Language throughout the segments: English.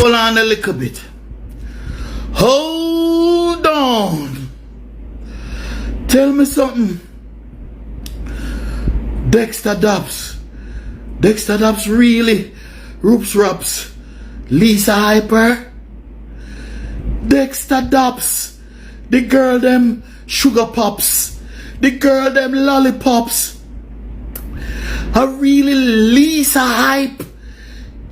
Hold on a little bit. Hold on. Tell me something. Dexta Daps. Dexta Daps really roops raps. Lisa Hyper. Dexta Daps. The girl them sugar pops. The girl them lollipops. I really Lisa Hype.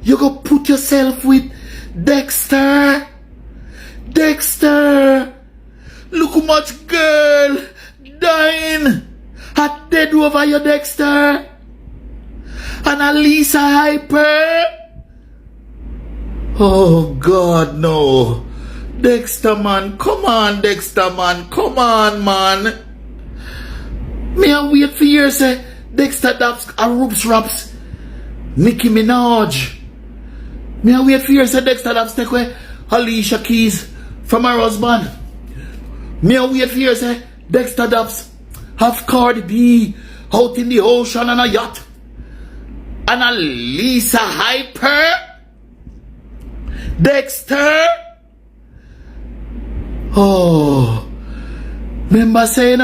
You go put yourself with Dexter. Dexter. Look how much girl dying. Hot dead over your Dexter. And a Lisa Hyper. Oh God, no. Dexter man, come on Dexter man, come on man. Me a wait for years say Dexta Daps a roops raps Nicki Minaj. Me a wait for years say Dexta Daps take away Alicia Keys from her husband. Me a wait for years say Dexta Daps have Cardi B out in the ocean on a yacht. And a Lisa Hyper. Dexter. Oh, remember saying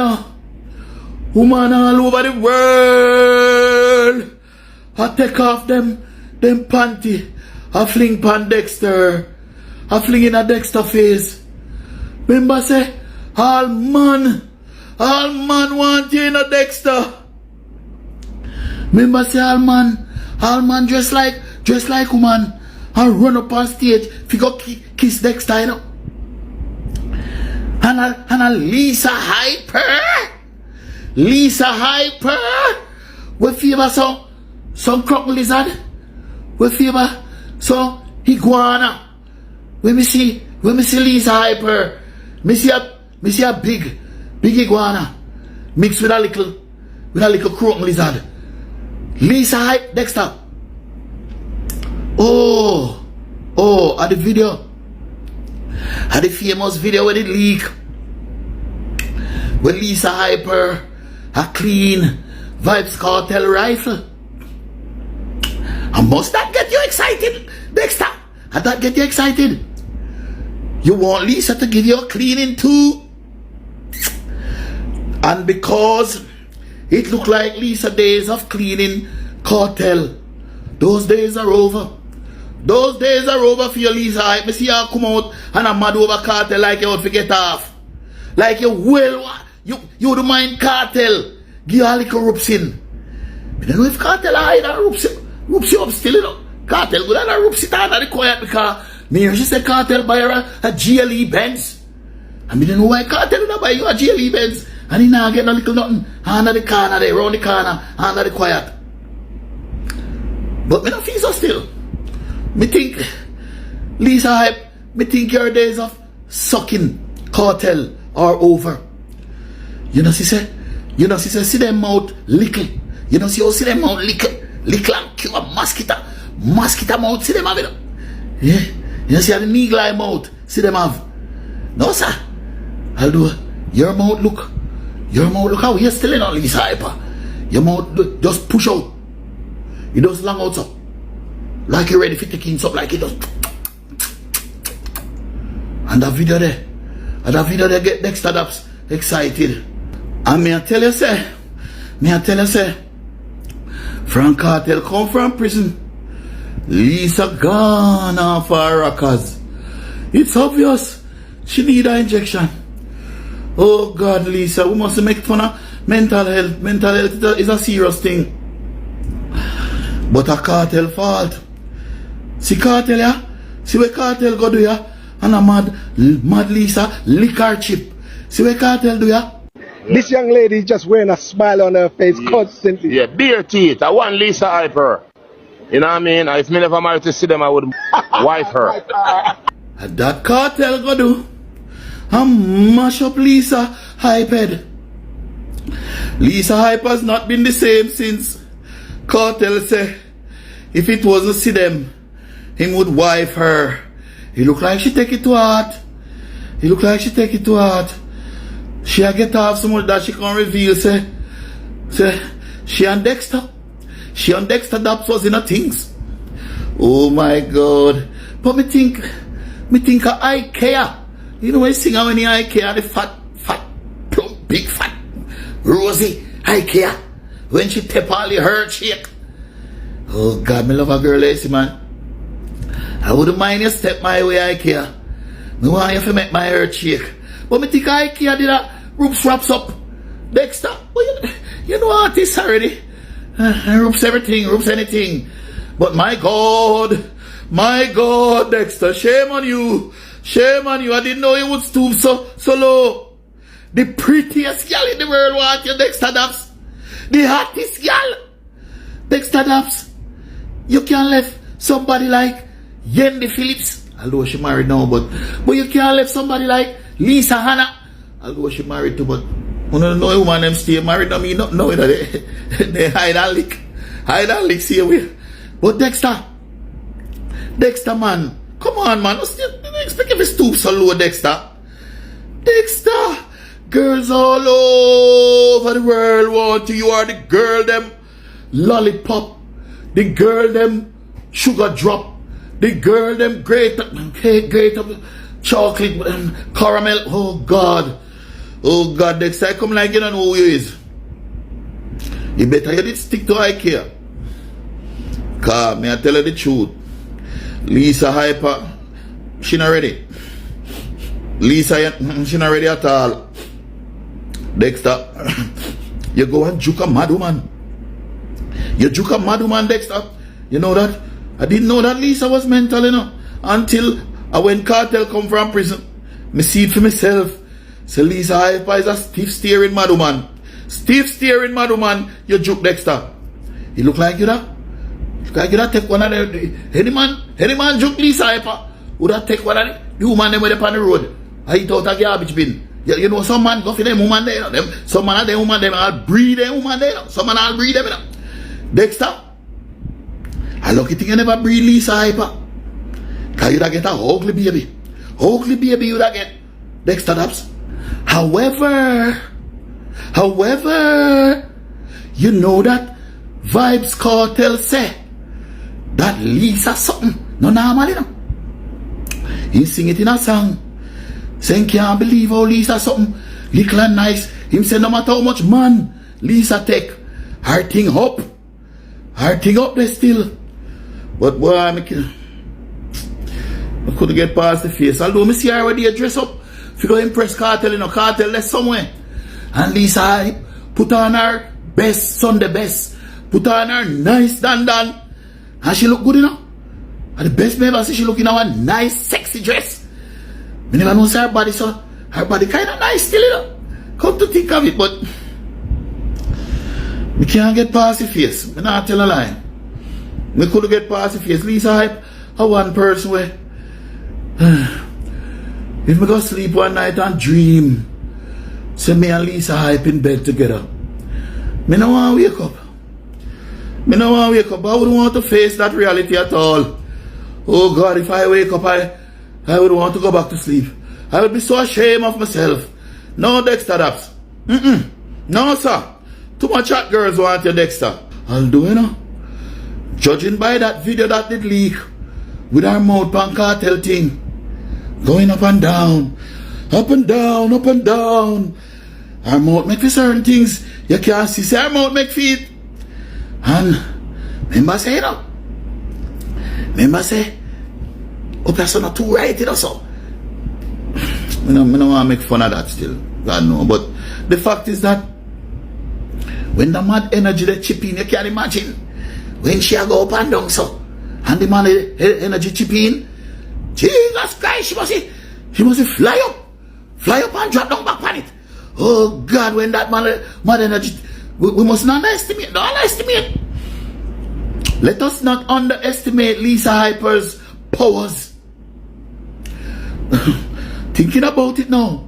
woman all over the world, I take off them panty, I fling pan Dexter, I fling in a Dexter face. Remember say, all man want you in a Dexter. Remember say, all man dress like woman, and run up on stage, if you go kiss Dexter, you know. And a Lisa Hyper. Lisa Hyper. We favor some croc lizard. We favor some iguana. When me see Lisa Hyper, me see a big iguana mixed with a little croc lizard. Lisa Hype Dexter. Oh, at the video. Had the famous video with it leak. With Lisa Hyper, a clean Vibes Cartel rifle. And must that get you excited, Dexter? Had that get you excited? You want Lisa to give you a cleaning too? And because it looked like Lisa days of cleaning cartel, those days are over. Those days are over for you, Lisa. I see you come out and I'm mad over cartel like you would forget off. Like you will, you don't mind cartel. Give you a little roops in. I don't know if cartel hide and roops you up still, you know. Cartel good and roops it under the quiet because me hear she say cartel buy her a GLE Benz. And I don't know why cartel would buy you a GLE Benz and he not get no little nothing under the corner there, round the corner, under the quiet. But me don't feel so still. Me think, Lisa Hype, me think your days of sucking cartel are over. You know, she said, see them mouth little. You know, see them mouth little and cute mosquito mouth, see them have it. Yeah, you know, see the needle mouth, see them have. No, sir, I'll do your mouth look how you're still in on Lisa Hyper. Your mouth just push out. You just long out so. Like you're ready for taking something like it does. And that video there get Dexta Daps excited. And me I tell you say, Frank Cartel come from prison. Lisa gone off her rockers. It's obvious she need an injection. Oh God, Lisa, we must make fun of mental health. Mental health is a serious thing. But a cartel fault. See cartel, yeah? See what cartel go do, yeah? And a mad Lisa lick her chip. See what cartel do, yeah? This young lady is just wearing a smile on her face constantly. Yeah, bare teeth. I want Lisa Hyper. You know what I mean? If me never married to see them, I would wife her. And that cartel go do and mash up Lisa Hyped. Lisa Hyper's not been the same since cartel say if it wasn't see them, he would wife her. He look like she take it to heart. She a get off so much that she can't reveal say she and Dexta Daps was in her things. Oh my God. But me think of IKEA. You know when you sing when the IKEA, the fat, plump, big fat, Rosie, IKEA. When she tap all the hurt shake. Oh God, me love a girl like this, man. I wouldn't mind you step my way, IKEA. Me want you to make my hurt shake. But me think IKEA did that Roops wraps up. Dexter, well, you know artists already. Roops everything, Roops anything. But my God, Dexter, shame on you. Shame on you. I didn't know you would stoop so low. The prettiest girl in the world want you, Dexta Daps. The hottest girl. Dexta Daps. You can't left somebody like Yendi Phillips. Although she married now, but you can't left somebody like Lisa Hanna. Although she married too, but you don't know a woman them stay married. I mean, not know that they hide and lick. Hide and lick, see away. But Dexter, man, come on, man. Don't expect if it's stoop so low, Dexter. Dexter, girls all over the world want you. You are the girl them lollipop, the girl them sugar drop, the girl them great chocolate and caramel. Oh God, Dexter, I come like you don't know who you is. You better you did stick to IKEA. Cause me I tell you the truth. Lisa Hyper, she not ready. Lisa, she not ready at all. Dexter, you go and juke a mad woman. You juke a mad woman, Dexter. You know that? I didn't know that Lisa was mental, you know. Until when Cartel come from prison. Me see it for myself. So Lisa Hyper is a stiff steering mad woman. Stiff steering mad woman, you juke Dexter. You look like you that? Look like you that take one of them. Any man juke Lisa Hyper. Would that take one of them? The woman them with up on the road. I eat out a garbage bin. You know some man go for them woman there, you know. Some man of them woman them all breed them woman there, you know. Some man all breed them, you know. Dexter, I lucky thing you never breed Lisa Hyper. Cause you da get a ugly baby. Ugly baby you da get. Dexta Daps. However, you know that Vibes Cartel say that Lisa something no normal, you know. He sing it in a song. Saying can't believe how Lisa something little and nice. Him say no matter how much man Lisa take, her thing up there still. But boy, I couldn't get past the face. Although me see her already dress up. If you go impress Cartel, you know, Cartel left somewhere. And Lisa put on her best Sunday best. Put on her nice dandan. And she look good, you know. And the best me ever see, she look in a nice sexy dress. Me never know her body, so her body kind of nice still, you know. Come to think of it, but me can't get past the face. Me not tell a lie. Me couldn't get past the face. Lisa Hype, a one person way. If me go sleep one night and dream, say me and Lisa Hype in bed together, me no want to wake up. Me no want to wake up. I wouldn't want to face that reality at all. Oh God, if I wake up, I would want to go back to sleep. I would be so ashamed of myself. No, Dexta Daps. No, sir. Too much hot girls want your Dexter. I'll do, you know. Judging by that video that did leak, with our mouth pan Cartel thing, going up and down, up and down, up and down. Our mouth make for certain things you can't see. Say our mouth make feet. And remember say, you know. Remember say, oh, that's not too right, you know, so. I don't want to make fun of that still. God no. But the fact is that when the mad energy they chip in, you can't imagine. When she go up and down so, and the man energy chip in, Jesus Christ, she must fly up and drop down back on it. Oh God, when that mad energy, we must not underestimate. Don't underestimate. Let us not underestimate Lisa Hyper's powers. Thinking about it now.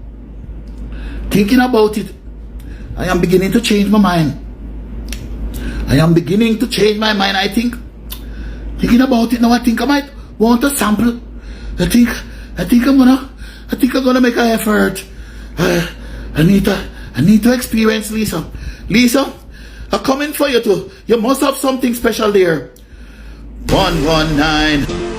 Thinking about it. I am beginning to change my mind. I am beginning to change my mind, I think. Thinking about it now, I think I might want a sample. I think I'm gonna make an effort. I need to experience Lisa. Lisa, I'm coming for you too. You must have something special there. 119.